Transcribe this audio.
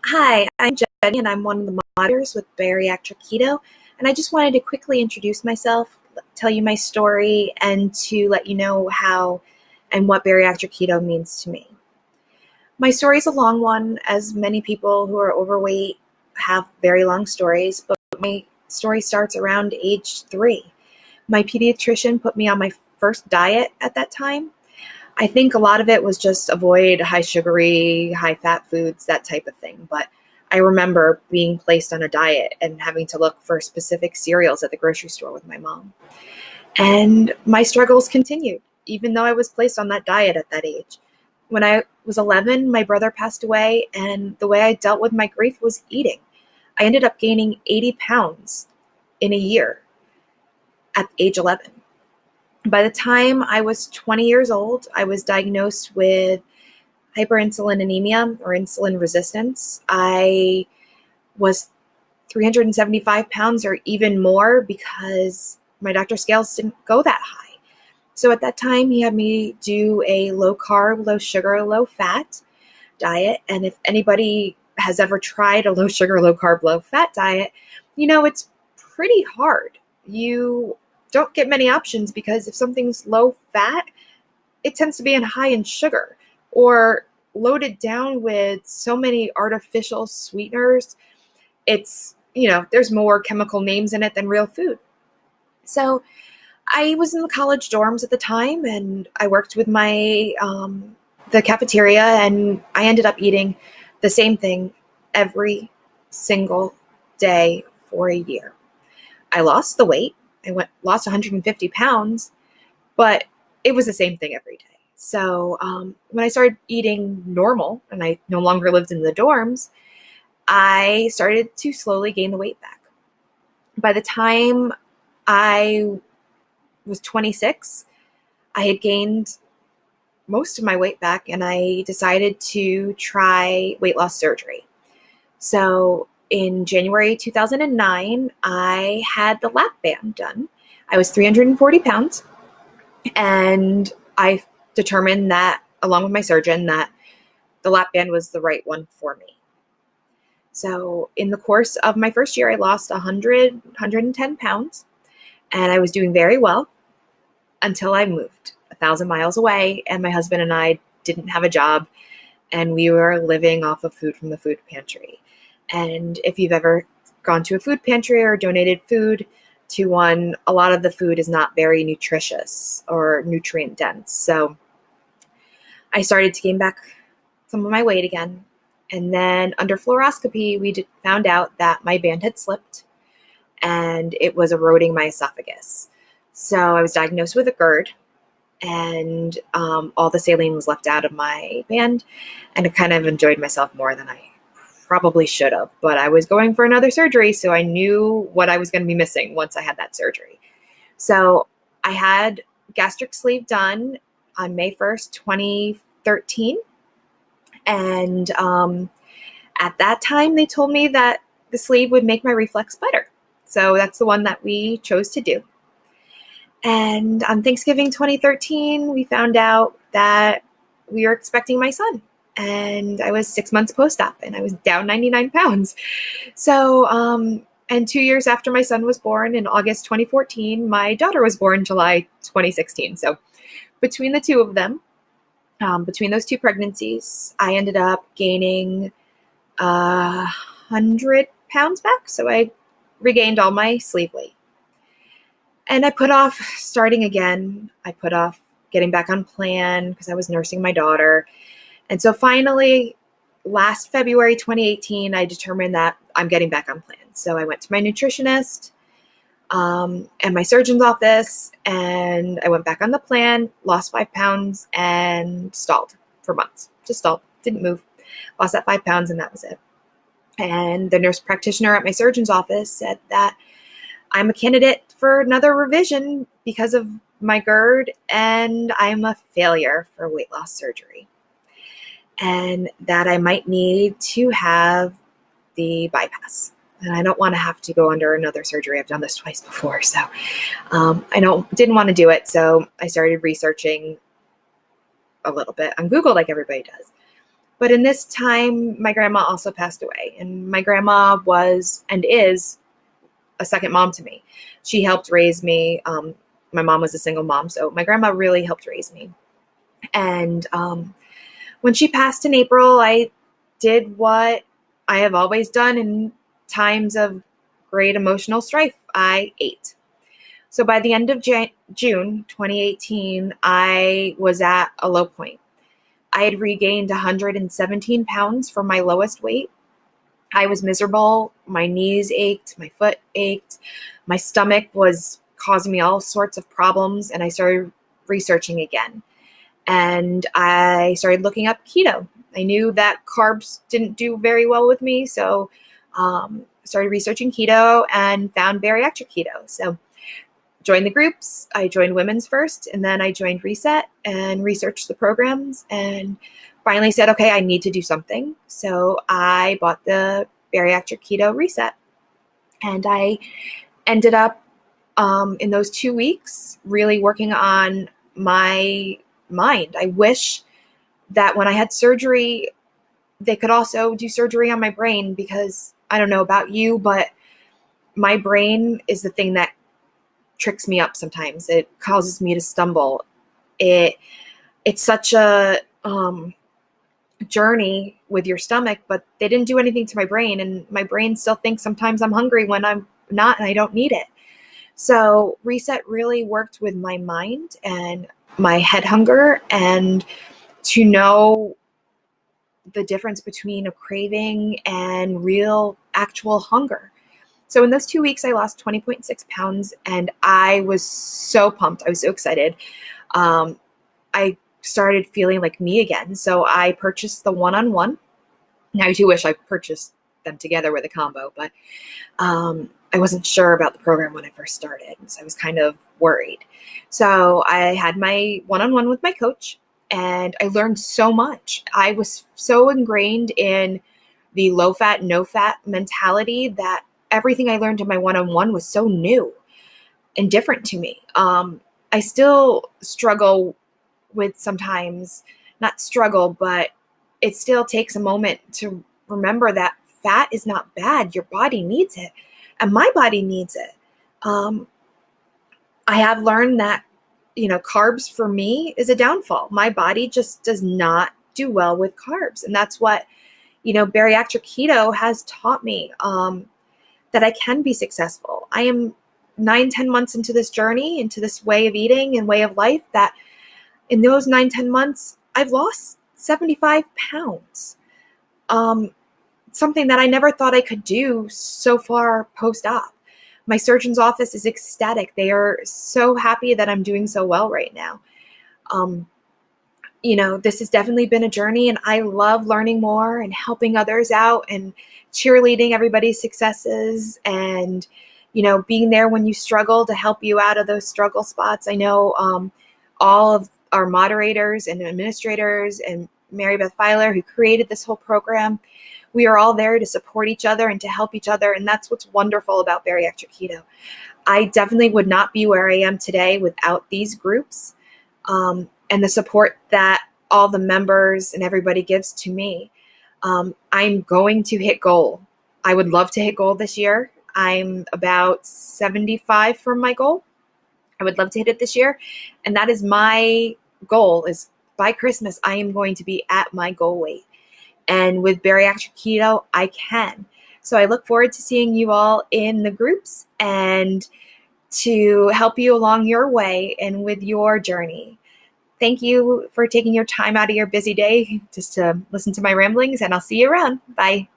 Hi, I'm Jennie, and I'm one of the moderators with Bariatric Keto. And I just wanted to quickly introduce myself, tell you my story, and to let you know how and what bariatric keto means to me. My story is a long one, as many people who are overweight have very long stories, but my story starts around age 3. My pediatrician put me on my first diet at that time. I think a lot of it was just avoid high sugary, high fat foods, that type of thing. But I remember being placed on a diet and having to look for specific cereals at the grocery store with my mom. And my struggles continued, even though I was placed on that diet at that age. When I was 11, my brother passed away, and the way I dealt with my grief was eating. I ended up gaining 80 pounds in a year at age 11. By the time I was 20 years old, I was diagnosed with hyperinsulinemia or insulin resistance. I was 375 pounds or even more because my doctor's scales didn't go that high. So at that time, he had me do a low carb, low sugar, low fat diet. And if anybody has ever tried a low sugar, low carb, low fat diet, it's pretty hard. You don't get many options because if something's low fat, it tends to be high in sugar or loaded down with so many artificial sweeteners. There's more chemical names in it than real food. So I was in the college dorms at the time, and I worked with the cafeteria, and I ended up eating the same thing every single day for a year. I lost the weight. Lost 150 pounds, but it was the same thing every day. So when I started eating normal and I no longer lived in the dorms, I started to slowly gain the weight back. By the time I was 26, I had gained most of my weight back, and I decided to try weight loss surgery. So in January 2009, I had the lap band done. I was 340 pounds, and I determined that, along with my surgeon, that the lap band was the right one for me. So in the course of my first year, I lost 110 pounds, and I was doing very well until I moved 1,000 miles away, and my husband and I didn't have a job, and we were living off of food from the food pantry. And if you've ever gone to a food pantry or donated food to one, a lot of the food is not very nutritious or nutrient dense. So I started to gain back some of my weight again. And then under fluoroscopy, we found out that my band had slipped and it was eroding my esophagus. So I was diagnosed with a GERD, and all the saline was left out of my band, and I kind of enjoyed myself more than I probably should have. But I was going for another surgery, so I knew what I was going to be missing once I had that surgery. So I had gastric sleeve done on May 1st, 2013. And at that time, they told me that the sleeve would make my reflux better. So that's the one that we chose to do. And on Thanksgiving 2013, we found out that we were expecting my son. And I was 6 months post-op, and I was down 99 pounds. So, and 2 years after my son was born in August 2014, my daughter was born July 2016. So between the two of them, between those two pregnancies, I ended up gaining 100 pounds back. So I regained all my sleeve weight. And I put off starting again. I put off getting back on plan because I was nursing my daughter. And so finally, last February 2018, I determined that I'm getting back on plan. So I went to my nutritionist and my surgeon's office, and I went back on the plan, lost 5 pounds, and stalled for months. Just stalled, didn't move. Lost that 5 pounds, and that was it. And the nurse practitioner at my surgeon's office said that I'm a candidate for another revision because of my GERD, and I'm a failure for weight loss surgery, and that I might need to have the bypass. And I don't want to have to go under another surgery. I've done this twice before, so I didn't want to do it. So I started researching a little bit on Google, like everybody does. But in this time, my grandma also passed away, and my grandma was and is a second mom to me. She helped raise me. My mom was a single mom, so my grandma really helped raise me. And when she passed in April, I did what I have always done in times of great emotional strife. I ate. So by the end of June 2018, I was at a low point. I had regained 117 pounds from my lowest weight. I was miserable. My knees ached, my foot ached, my stomach was causing me all sorts of problems, and I started researching again. And I started looking up keto. I knew that carbs didn't do very well with me, so started researching keto and found bariatric keto. So joined the groups. I joined Women's first, and then I joined Reset and researched the programs, and finally said, okay, I need to do something. So I bought the Bariatric Keto Reset, and I ended up in those 2 weeks really working on my mind. I wish that when I had surgery, they could also do surgery on my brain, because I don't know about you, but my brain is the thing that tricks me up sometimes. It causes me to stumble. It's such a journey with your stomach, but they didn't do anything to my brain, and my brain still thinks sometimes I'm hungry when I'm not, and I don't need it. So Reset really worked with my mind and my head hunger, and to know the difference between a craving and real actual hunger. So in those 2 weeks, I lost 20.6 pounds, and I was so pumped. I was so excited. I started feeling like me again. So I purchased the one-on-one. Now, I do wish I purchased them together with a combo, but I wasn't sure about the program when I first started. So I was kind of worried. So I had my one-on-one with my coach, and I learned so much. I was so ingrained in the low-fat, no-fat mentality that everything I learned in my one-on-one was so new and different to me. I still struggle with sometimes, not struggle, but it still takes a moment to remember that fat is not bad. Your body needs it, and my body needs it. I have learned that, carbs for me is a downfall. My body just does not do well with carbs. And that's what, bariatric keto has taught me, that I can be successful. I am 9-10 months into this journey, into this way of eating and way of life, that in those 9-10 months, I've lost 75 pounds. Something that I never thought I could do so far post-op. My surgeon's office is ecstatic. They are so happy that I'm doing so well right now. This has definitely been a journey, and I love learning more and helping others out and cheerleading everybody's successes, and, being there when you struggle to help you out of those struggle spots. I know all of our moderators and administrators and Mary Beth Filer, who created this whole program, we are all there to support each other and to help each other. And that's what's wonderful about bariatric keto. I definitely would not be where I am today without these groups, and the support that all the members and everybody gives to me. I'm going to hit goal. I would love to hit goal this year. I'm about 75 from my goal. I would love to hit it this year. And that is my goal, is by Christmas, I am going to be at my goal weight. And with bariatric keto, I can. So I look forward to seeing you all in the groups and to help you along your way and with your journey. Thank you for taking your time out of your busy day just to listen to my ramblings, and I'll see you around. Bye.